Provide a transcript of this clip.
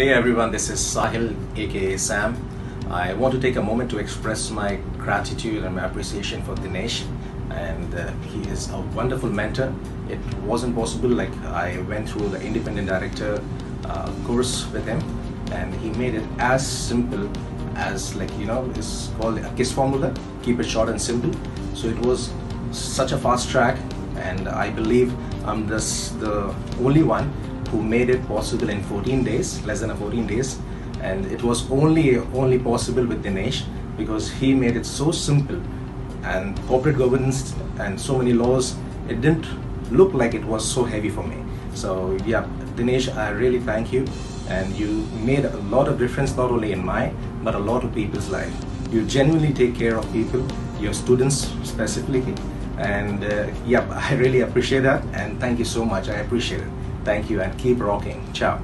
Hey everyone, this is Sahil aka Sam. I want to take a moment to express my gratitude and my appreciation for Dinesh, and he is a wonderful mentor. It wasn't possible, like I went through the independent director course with him, and he made it as simple as, like, it's called a KISS formula, keep it short and simple. So it was such a fast track, and I believe I'm just the only one who made it possible in 14 days, less than 14 days. And it was only possible with Dinesh, because he made it so simple, and corporate governance and so many laws, it didn't look like it was so heavy for me. So yeah, Dinesh, I really thank you, and you made a lot of difference, not only in mine but a lot of people's life. You genuinely take care of people, your students specifically, and yeah, I really appreciate that, and thank you so much. I appreciate it. Thank you, and keep rocking. Ciao.